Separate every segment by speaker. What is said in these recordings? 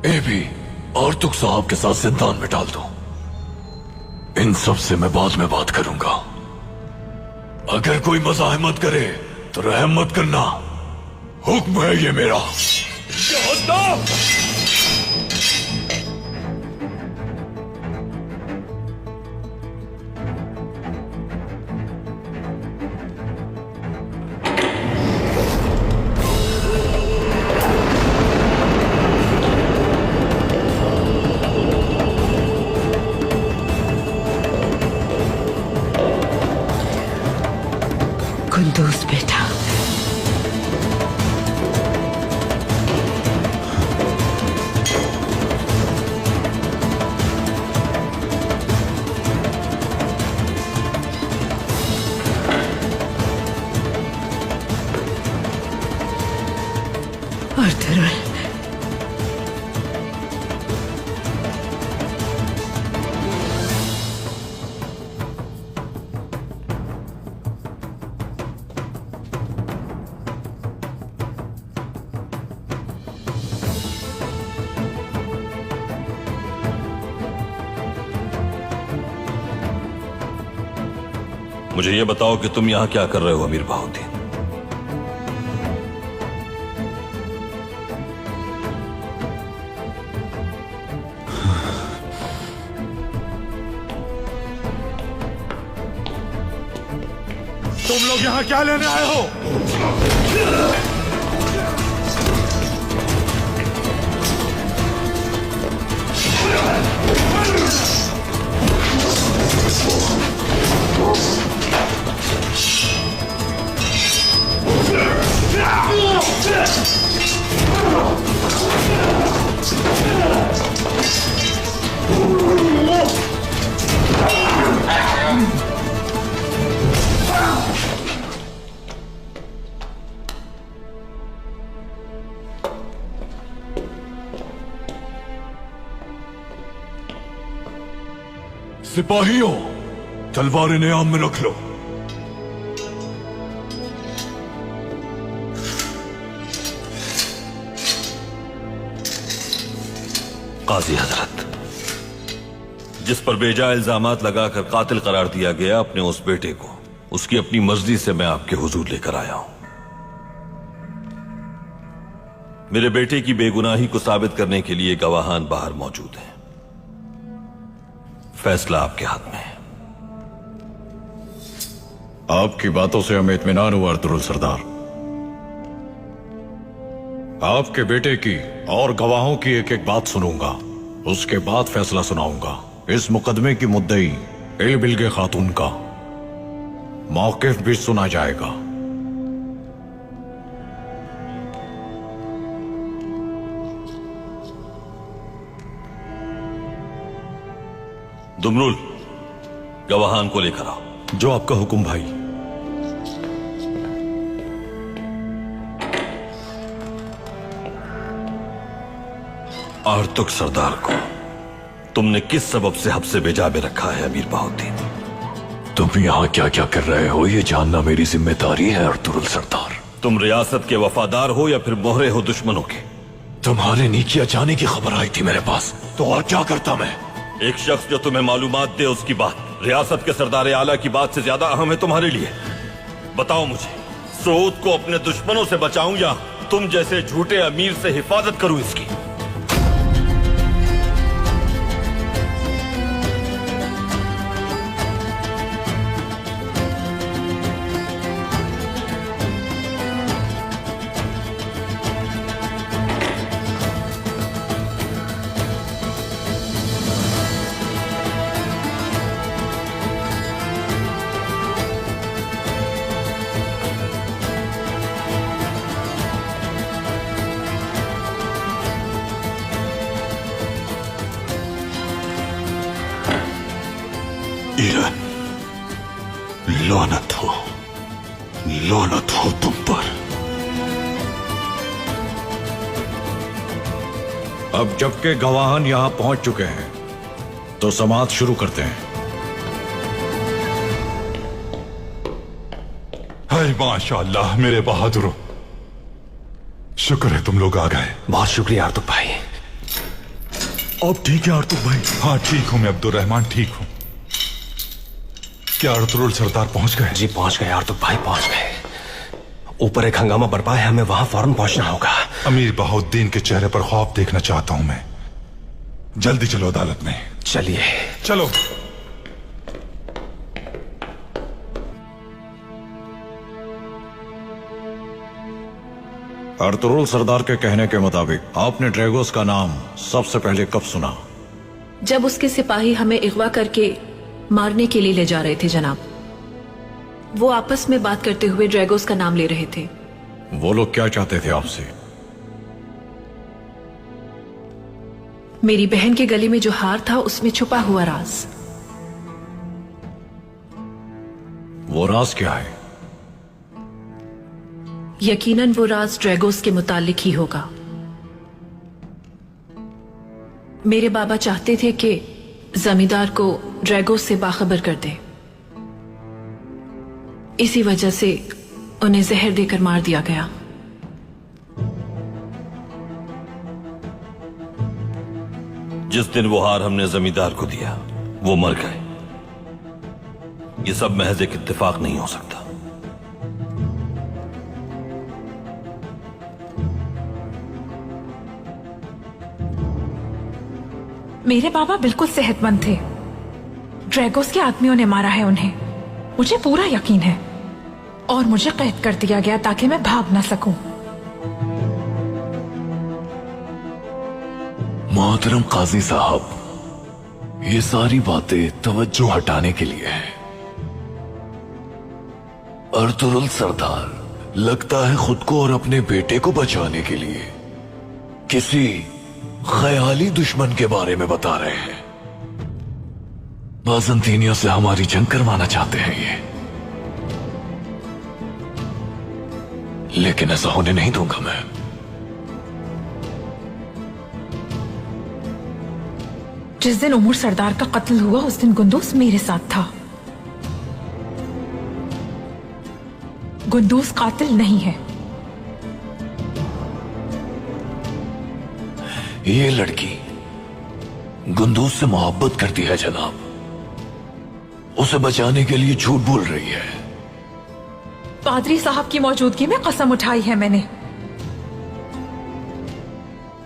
Speaker 1: ए भी और तुक साहब के साथ जिंदान में डाल दो। इन सब से मैं बाद में बात करूंगा। अगर कोई मज़ाहमत करे तो रहम मत करना, हुक्म है ये मेरा।
Speaker 2: कुंदूज बेटा, अर्तुरुल,
Speaker 3: मुझे ये बताओ कि तुम यहां क्या कर रहे हो अमीर बहाउद्दीन?
Speaker 4: तुम लोग यहाँ क्या लेने आए हो?
Speaker 1: सिपाहियों, तलवारें नियाम में रख लो।
Speaker 3: काजी हजरत, जिस पर बेजा इल्जामात लगाकर कातिल करार दिया गया अपने उस बेटे को, उसकी अपनी मर्जी से मैं आपके हुजूर लेकर आया हूं। मेरे बेटे की बेगुनाही को साबित करने के लिए गवाहान बाहर मौजूद हैं। फैसला आपके हाथ में है।
Speaker 5: आपकी बातों से हमें इत्मीनान हुआ अर्तुरुल सरदार। आपके बेटे की और गवाहों की एक एक बात सुनूंगा, उसके बाद फैसला सुनाऊंगा। इस मुकदमे की मुद्दई इल-बिल्गे खातून का मौकिफ भी सुना जाएगा।
Speaker 3: दुमरुल, गवाहान को लेकर आओ।
Speaker 5: जो आपका हुक्म भाई।
Speaker 3: आर्तुक सरदार को तुमने किस सबब से हब्से बेजा में रखा है अमीर बहाउद्दीन?
Speaker 1: तुम यहाँ क्या क्या कर रहे हो ये जानना मेरी जिम्मेदारी है अर्तुरुल सरदार।
Speaker 3: तुम रियासत के वफादार हो या फिर मोहरे हो दुश्मनों के?
Speaker 1: तुम्हारे नीकिया जाने की खबर आई थी मेरे पास, तो और क्या करता मैं?
Speaker 3: एक शख्स जो तुम्हें मालूमात दे उसकी बात रियासत के सरदार आला की बात से ज्यादा अहम है तुम्हारे लिए। बताओ मुझे, सऊद को अपने दुश्मनों से बचाऊं या तुम जैसे झूठे अमीर से हिफाजत करूं इसकी?
Speaker 1: ईरन, लानत हो तुम पर।
Speaker 5: अब जबकि गवाहान यहां पहुंच चुके हैं तो समाअत शुरू करते हैं।
Speaker 4: हाय माशाअल्लाह मेरे बहादुरों, शुक्र है तुम लोग आ गए।
Speaker 1: बहुत शुक्रिया आर्तुक भाई।
Speaker 4: अब ठीक है आर्तुक भाई? हाँ ठीक हूँ मैं अब्दुल-रहमान, ठीक हूँ। क्या अर्तुरुल सरदार पहुंच गए?
Speaker 2: जी पहुंच गए आर्तुक भाई, पहुंच गए। ऊपर एक हंगामा बरपा है, हमें वहां फौरन पहुंचना होगा।
Speaker 4: अमीर बहाउद्दीन के चेहरे पर खौफ देखना चाहता हूं मैं। जल्दी चलो अदालत में।
Speaker 2: चलिए।
Speaker 4: चलो।
Speaker 5: अर्तुरुल सरदार के कहने के मुताबिक आपने ड्रैगोस का नाम सबसे पहले कब सुना?
Speaker 6: जब उसके सिपाही हमें अगवा करके मारने के लिए ले जा रहे थे जनाब। वो आपस में बात करते हुए ड्रैगोस का नाम ले रहे थे।
Speaker 5: वो लोग क्या चाहते थे आपसे?
Speaker 6: मेरी बहन के गले में जो हार था उसमें छुपा हुआ राज।
Speaker 5: वो राज क्या है?
Speaker 6: यकीनन वो राज ड्रैगोस के मुतालिक ही होगा। मेरे बाबा चाहते थे कि जमींदार को ड्रैगोस से बाखबर कर दे। इसी वजह से उन्हें जहर देकर मार दिया गया।
Speaker 3: जिस दिन वो हार हमने जमींदार को दिया वो मर गए। ये सब महज एक इत्तेफाक नहीं हो सकता।
Speaker 7: मेरे बाबा बिल्कुल सेहतमंद थे। ड्रैगोस के आदमियों ने मारा है उन्हें, मुझे पूरा यकीन है। और मुझे कैद कर दिया गया ताकि मैं भाग ना सकूं।
Speaker 1: मोहतरम काजी साहब, ये सारी बातें तवज्जो हटाने के लिए है। अर्तुरुल सरदार लगता है खुद को और अपने बेटे को बचाने के लिए किसी ख्याली दुश्मन के बारे में बता रहे हैं। बाज़ंतीनियों से हमारी जंग करवाना चाहते हैं ये, लेकिन ऐसा होने नहीं दूंगा मैं।
Speaker 7: जिस दिन उमर सरदार का कत्ल हुआ उस दिन गुंदूस मेरे साथ था। गुंदूस कातिल नहीं है।
Speaker 1: ये लड़की गुंदूस से मोहब्बत करती है जनाब। उसे बचाने के लिए झूठ बोल रही है।
Speaker 7: पादरी साहब की मौजूदगी में कसम उठाई है मैंने।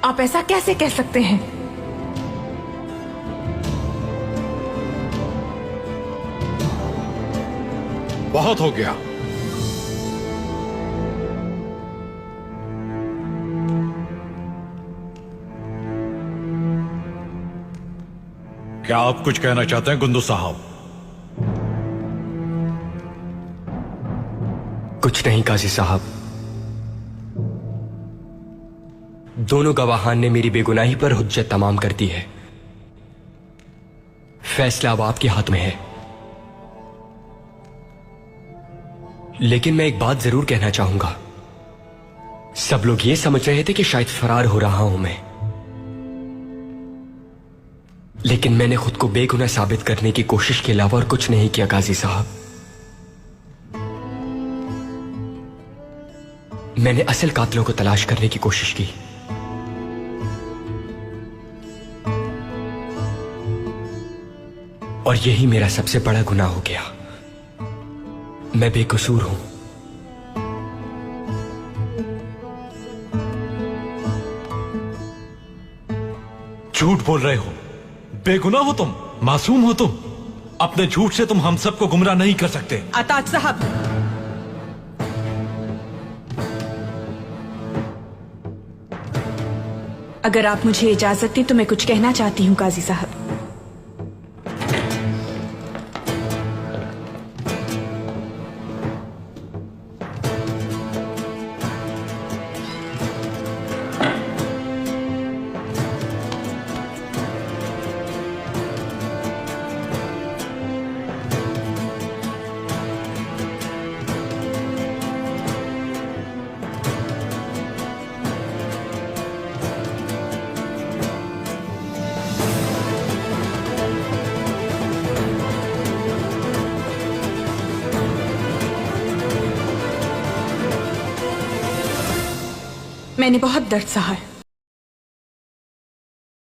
Speaker 7: आप ऐसा कैसे कह सकते हैं?
Speaker 5: बहुत हो गया। क्या आप कुछ कहना चाहते हैं गुंदू साहब?
Speaker 2: कुछ नहीं काजी साहब। दोनों गवाहान ने मेरी बेगुनाही पर हुज्जत तमाम कर दी है। फैसला अब आपके हाथ में है। लेकिन मैं एक बात जरूर कहना चाहूंगा। सब लोग ये समझ रहे थे कि शायद फरार हो रहा हूं मैं, लेकिन मैंने खुद को बेगुनाह साबित करने की कोशिश के अलावा और कुछ नहीं किया काजी साहब। मैंने असल कातिलों को तलाश करने की कोशिश की। और यही मेरा सबसे बड़ा गुनाह हो गया। मैं बेकसूर हूं।
Speaker 8: झूठ बोल रहे हो। बेगुनाह हो तुम, मासूम हो तुम। अपने झूठ से तुम हम सबको गुमराह नहीं कर सकते।
Speaker 7: अताज साहब, अगर आप मुझे इजाजत दें तो मैं कुछ कहना चाहती हूँ काजी साहब। मैंने बहुत दर्द सहा है।